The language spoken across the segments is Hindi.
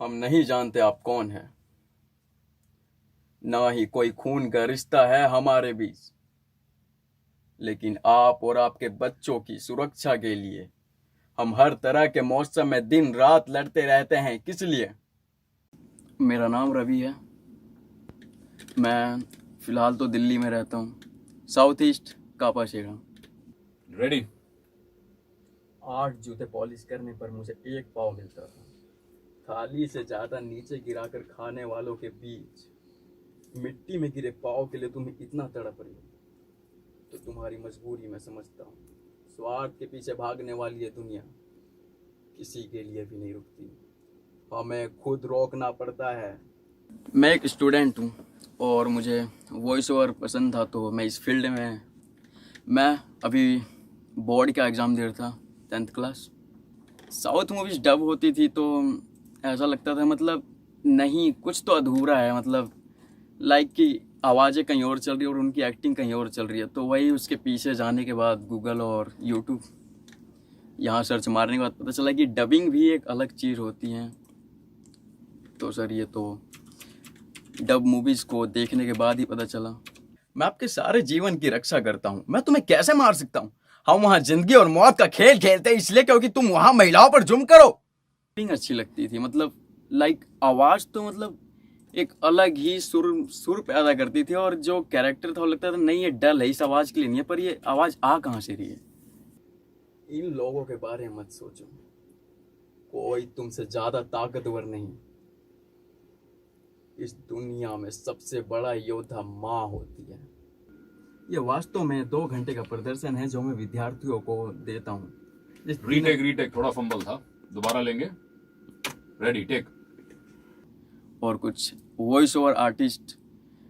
हम नहीं जानते आप कौन हैं, ना ही कोई खून का रिश्ता है हमारे बीच, लेकिन आप और आपके बच्चों की सुरक्षा के लिए हम हर तरह के मौसम में दिन रात लड़ते रहते हैं। किस लिए? मेरा नाम रवि है। मैं फ़िलहाल तो दिल्ली में रहता हूँ, साउथ ईस्ट कापाशेड़ा। रेडी। 8 जूते पॉलिश करने पर मुझे 1 पाव मिलता था। थाली से ज़्यादा नीचे गिराकर खाने वालों के बीच मिट्टी में गिरे पाव के लिए तुम्हें इतना तड़प रही हो तो तुम्हारी मजबूरी मैं समझता हूँ। स्वार्थ के पीछे भागने वाली ये दुनिया किसी के लिए भी नहीं रुकती, हमें खुद रोकना पड़ता है। मैं एक स्टूडेंट हूँ और मुझे वॉइस ओवर पसंद था, तो मैं इस फील्ड में मैं अभी बोर्ड का एग्ज़ाम दे रहा था, 10th class. South movies dub होती थी तो ऐसा लगता था मतलब नहीं, कुछ तो अधूरा है, मतलब लाइक कि आवाज़ें कहीं और चल रही है और उनकी एक्टिंग कहीं और चल रही है। तो वही उसके पीछे जाने के बाद गूगल और यूट्यूब यहाँ सर्च मारने के बाद पता चला कि डबिंग भी एक अलग चीज़ होती है। तो सर ये तो डब मूवीज़ को देखने के बाद ही पता चला। मैं आपके सारे जीवन की रक्षा करता हूँ, मैं तुम्हें कैसे मार सकता हूँ? हम वहाँ जिंदगी और मौत का खेल खेलते हैं इसलिए क्योंकि तुम वहाँ महिलाओं पर जुर्म करो। एक्टिंग अच्छी लगती थी, मतलब लाइक आवाज़ तो मतलब एक अलग ही सुर पैदा करती थी, और जो कैरेक्टर था वो लगता था नहीं ये डल है, इस आवाज़ के लिए नहीं है, पर ये आवाज़ आ कहाँ से रही है। इन लोगों के बारे में मत सोचो, कोई तुमसे ज़्यादा ताकतवर नहीं। इस दुनिया में सबसे बड़ा योद्धा माँ होती है। ये वास्तव में 2 घंटे का प्रदर्शन है जो मैं विद्यार्थियों को देता हूँ। रीटेक थोड़ा फंबल था, दोबारा लेंगे। Ready take. और कुछ वॉइस ओवर आर्टिस्ट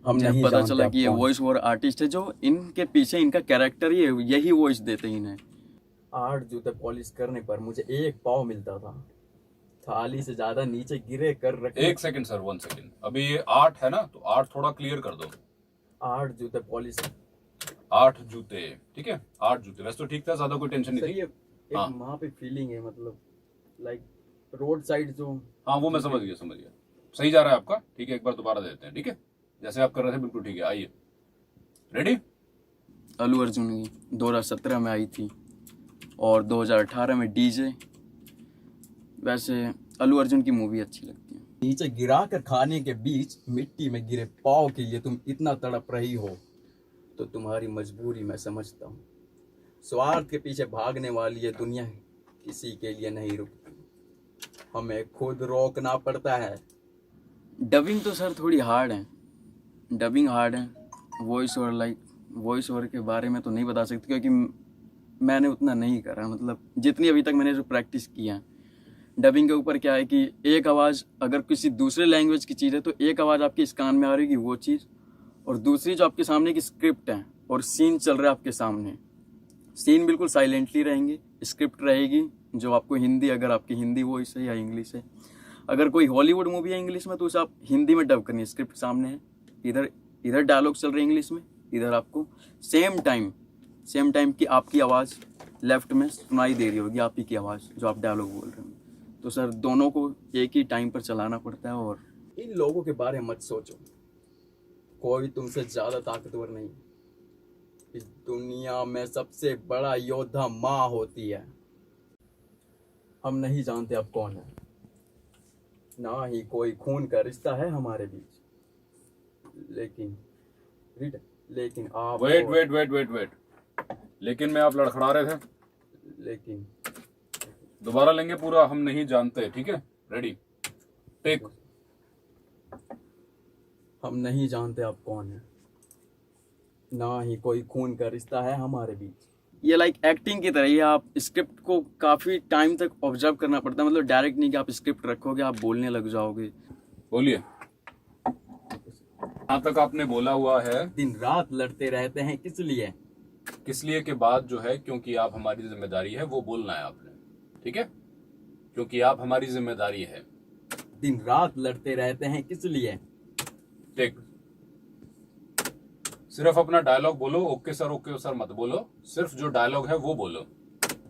हम जब पता चला कि ये वॉइस ओवर आर्टिस्ट है, जो इनके पीछे इनका कैरेक्टर ही यही वॉइस देते हैं इन्हें। 8 जूते पॉलिश करने पर मुझे 1 पाव मिलता था। थाली से ज्यादा नीचे गिरे कर रखे। 1 सेकंड सर, 1 सेकंड। अभी ये 8 है ना, तो 8 थोड़ा क्लियर कर दो। 8 जूते पॉलिश, 8 जूते, ठीक है। 8 जूते, वैसे तो ठीक था, ज्यादा कोई टेंशन नहीं थी। ये एक वहाँ पे फीलिंग है, मतलब लाइक रोड साइड जो। हाँ वो मैं समझ गया। सही जा रहा है आपका, ठीक है। एक बार दोबारा दे देते हैं, ठीक है। जैसे आप कर रहे थे बिल्कुल ठीक है। आइए, रेडी। अल्लू अर्जुन की 2017 में आई थी और 2018 में डीजे। वैसे अल्लू अर्जुन की मूवी अच्छी लगती है। नीचे गिरा कर खाने के बीच मिट्टी में गिरे पाव के लिए तुम इतना तड़प रही हो तो तुम्हारी मजबूरी मैं समझता हूँ। स्वार्थ के पीछे भागने वाली ये दुनिया किसी के लिए नहीं रुकती, हमें खुद रोकना पड़ता है। डबिंग तो सर थोड़ी हार्ड है, डबिंग हार्ड है। वॉइस ओवर के बारे में तो नहीं बता सकती क्योंकि मैंने उतना नहीं करा, मतलब जितनी अभी तक मैंने जो प्रैक्टिस किया। डबिंग के ऊपर क्या है कि एक आवाज़ अगर किसी दूसरे लैंग्वेज की चीज़ है तो एक आवाज़ आपके इस कान में आ रही है वो चीज़, और दूसरी जो आपके सामने की स्क्रिप्ट है और सीन चल रहा है आपके सामने, सीन बिल्कुल साइलेंटली रहेंगे, स्क्रिप्ट रहेगी जो आपको हिंदी, अगर आपकी हिंदी वॉइस है या इंग्लिश है, अगर कोई हॉलीवुड मूवी है इंग्लिश में तो उसे आप हिंदी में डब करनी है। स्क्रिप्ट सामने है, इधर डायलॉग चल रहे हैं इंग्लिश में, इधर आपको सेम टाइम की आपकी आवाज़ लेफ्ट में सुनाई दे रही होगी, आप ही की आवाज़ जो आप डायलॉग बोल रहे हो। तो सर दोनों को एक ही टाइम पर चलाना पड़ता है। और इन लोगों के बारे में मत सोचो, कोई तुमसे ज़्यादा ताकतवर नहीं। इस दुनिया में सबसे बड़ा योद्धा माँ होती है। हम नहीं जानते आप कौन है, ना ही कोई खून का रिश्ता है हमारे बीच, लेकिन आप वेट। लेकिन में आप लड़खड़ा रहे थे। लेकिन दोबारा लेंगे पूरा, हम नहीं जानते, ठीक है। Ready take. हम नहीं जानते आप कौन है, ना ही कोई खून का रिश्ता है हमारे बीच। ये लाइक एक्टिंग की तरह ही, आप स्क्रिप्ट को काफ़ी टाइम तक ऑब्जर्व करना पड़ता है, मतलब डायरेक्ट नहीं कि आप स्क्रिप्ट रखोगे आप बोलने लग जाओगे। बोलिए। यहाँ तक आपने बोला हुआ है दिन रात लड़ते रहते हैं किस लिए? किस लिए के बाद जो है क्योंकि आप हमारी जिम्मेदारी है वो बोलना है आपने, ठीक है। क्योंकि आप हमारी जिम्मेदारी है। दिन रात लड़ते रहते हैं किस लिए? टेक। सिर्फ अपना डायलॉग बोलो, ओके सर मत बोलो, सिर्फ जो डायलॉग है वो बोलो।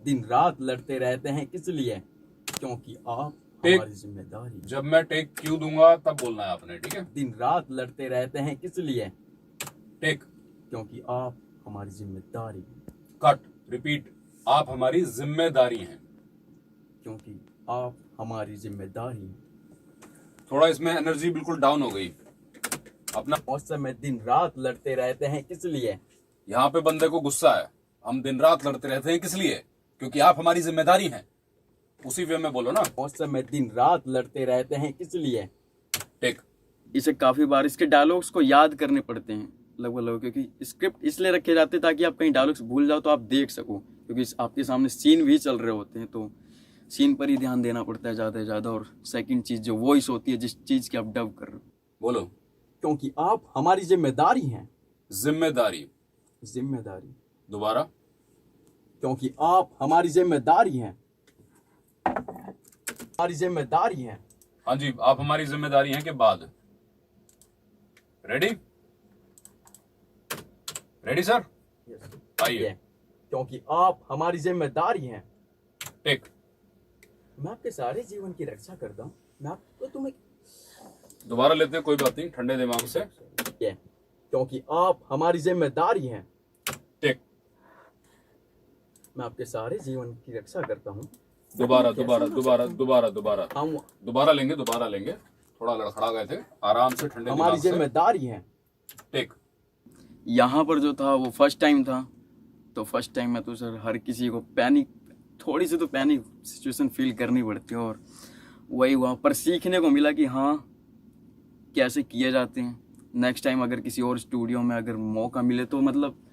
दिन रात लड़ते रहते हैं किस लिए? क्योंकि आप हमारी जिम्मेदारी। जब मैं टेक क्यों दूंगा तब बोलना है आपने, ठीक है। दिन रात लड़ते रहते हैं किस लिए? टेक। क्योंकि आप हमारी जिम्मेदारी। कट। रिपीट। आप हमारी जिम्मेदारी हैं। क्योंकि आप हमारी जिम्मेदारी हैं। थोड़ा इसमें एनर्जी बिल्कुल डाउन हो गई अपना। मौसम में दिन रात लड़ते रहते हैं किस लिए? यहाँ पे बंदे को गुस्सा है। हम दिन रात लड़ते रहते हैं किस लिए? क्योंकि आप हमारी जिम्मेदारी हैं। उसी वे में बोलो ना। मौसम में दिन रात लड़ते रहते हैं किस लिए? टेक। इसे काफी बार इसके डायलॉग्स को याद करने पड़ते हैं लगभग, क्योंकि स्क्रिप्ट इसलिए रखे जाते हैं ताकि आप कहीं डायलॉग्स भूल जाओ तो आप देख सको, क्योंकि आपके सामने सीन भी चल रहे होते हैं तो सीन पर ही ध्यान देना पड़ता है ज़्यादा से ज़्यादा। और सेकंड चीज़ जो वॉइस होती है जिस चीज़ की आप डब कर रहे हो। बोलो। क्योंकि आप हमारी जिम्मेदारी हैं। जिम्मेदारी। जिम्मेदारी। दोबारा। क्योंकि आप हमारी जिम्मेदारी हैं। हमारी जिम्मेदारी हैं। हाँ जी, आप हमारी जिम्मेदारी हैं के बाद। रेडी? Ready sir? आइए। क्योंकि आप हमारी जिम्मेदारी हैं। टेक। मैं आपके सारे जीवन की रक्षा करता हूँ। मैं आपको तुम्हें दोबारा लेते हैं, कोई बात नहीं, ठंडे दिमाग से। क्योंकि आप हमारी जिम्मेदारी हैं। टेक। मैं आपके सारे जीवन की रक्षा करता हूँ। दोबारा दोबारा दोबारा दोबारा दोबारा हम दोबारा लेंगे। थोड़ा लड़खड़ा गए थे, आराम से ठंडे दिमाग से। हमारी जिम्मेदारी है। टेक। यहाँ पर जो था वो फर्स्ट टाइम था, तो फर्स्ट टाइम में तो सर हर किसी को थोड़ी सी तो पैनिक सिचुएशन फील करनी पड़ती है। और वही वहाँ पर सीखने को मिला कि हाँ कैसे किए जाते हैं। नेक्स्ट टाइम अगर किसी और स्टूडियो में अगर मौका मिले तो मतलब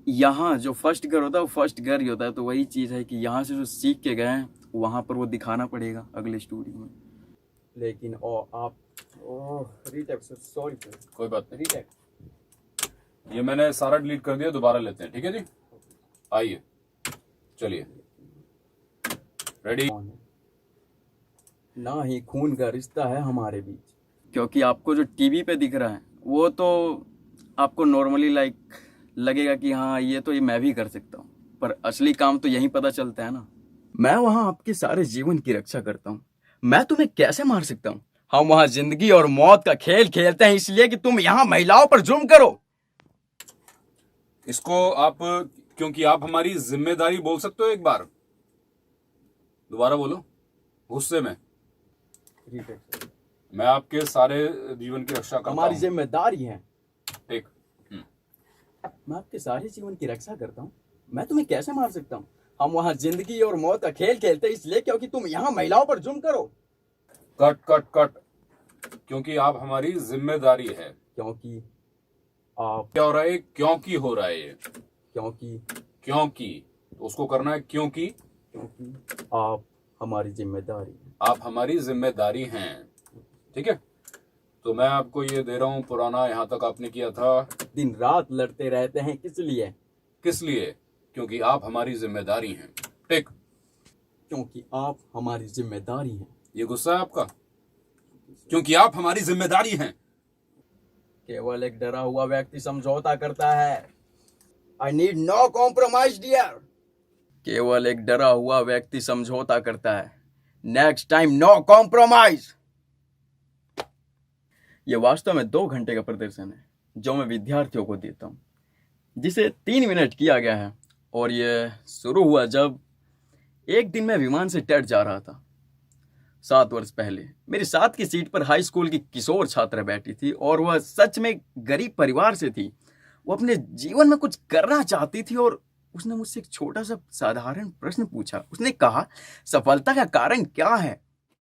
यहाँ जो फर्स्ट घर होता है वो फर्स्ट घर ही होता है। तो वही चीज़ है कि यहाँ से जो सीख के गए हैं वहाँ पर वो दिखाना पड़ेगा अगले स्टूडियो में। लेकिन सॉरी कोई बात नहीं, रीटेक। ये मैंने सारा डिलीट कर दिया, दोबारा लेते हैं, ठीक है जी। आइए, चलिए। रेडी? ना ही खून का रिश्ता है हमारे बीच, क्योंकि आपको जो टीवी पे दिख रहा है वो तो आपको नॉर्मली लगेगा कि हाँ ये मैं भी कर सकता हूँ, पर असली काम तो यहीं पता चलता है ना। मैं वहाँ आपके सारे जीवन की रक्षा करता हूँ। मैं तुम्हें कैसे मार सकता हूँ? हम वहाँ जिंदगी और मौत का खेल खेलते हैं इसलिए कि तुम यहाँ महिलाओं पर जुल्म करो। इसको आप क्योंकि आप हमारी जिम्मेदारी बोल सकते हो एक बार? दोबारा बोलो गुस्से में। मैं आपके सारे जीवन की रक्षा करता हूं। हमारी जिम्मेदारी है। टेक। मैं आपके सारे जीवन की रक्षा करता हूँ। मैं तुम्हें कैसे मार सकता हूँ? हम वहाँ जिंदगी और मौत का खेल खेलते हैं इसलिए क्योंकि तुम यहाँ महिलाओं पर जुल्म करो। Cut cut cut. क्योंकि आप हमारी जिम्मेदारी है। क्योंकि आप क्या हो रहा है? क्योंकि हो रहा है ये। क्योंकि तो उसको करना है क्योंकि आप हमारी जिम्मेदारी हैं। आप हमारी जिम्मेदारी हैं, ठीक है। तो मैं आपको ये दे रहा हूं पुराना, यहां तक आपने किया था। दिन रात लड़ते रहते हैं किस लिए? किस लिए? क्योंकि आप हमारी जिम्मेदारी हैं। टेक। क्योंकि आप हमारी जिम्मेदारी हैं। ये गुस्सा है आपका? क्योंकि आप हमारी जिम्मेदारी हैं। केवल एक डरा हुआ व्यक्ति समझौता करता है। I need no compromise, dear. केवल एक डरा हुआ व्यक्ति समझौता करता है। Next time, no compromise. यह वास्तव में 2 घंटे का प्रदर्शन है जो मैं विद्यार्थियों को देता हूँ, जिसे 3 मिनट किया गया है। और यह शुरू हुआ जब एक दिन मैं विमान से टेट जा रहा था 7 वर्ष पहले। मेरी साथ की सीट पर हाई स्कूल की किशोर छात्रा बैठी थी और वह सच में गरीब परिवार से थी। वो अपने जीवन में कुछ करना चाहती थी और उसने मुझसे एक छोटा सा साधारण प्रश्न पूछा। उसने कहा, सफलता का कारण क्या है?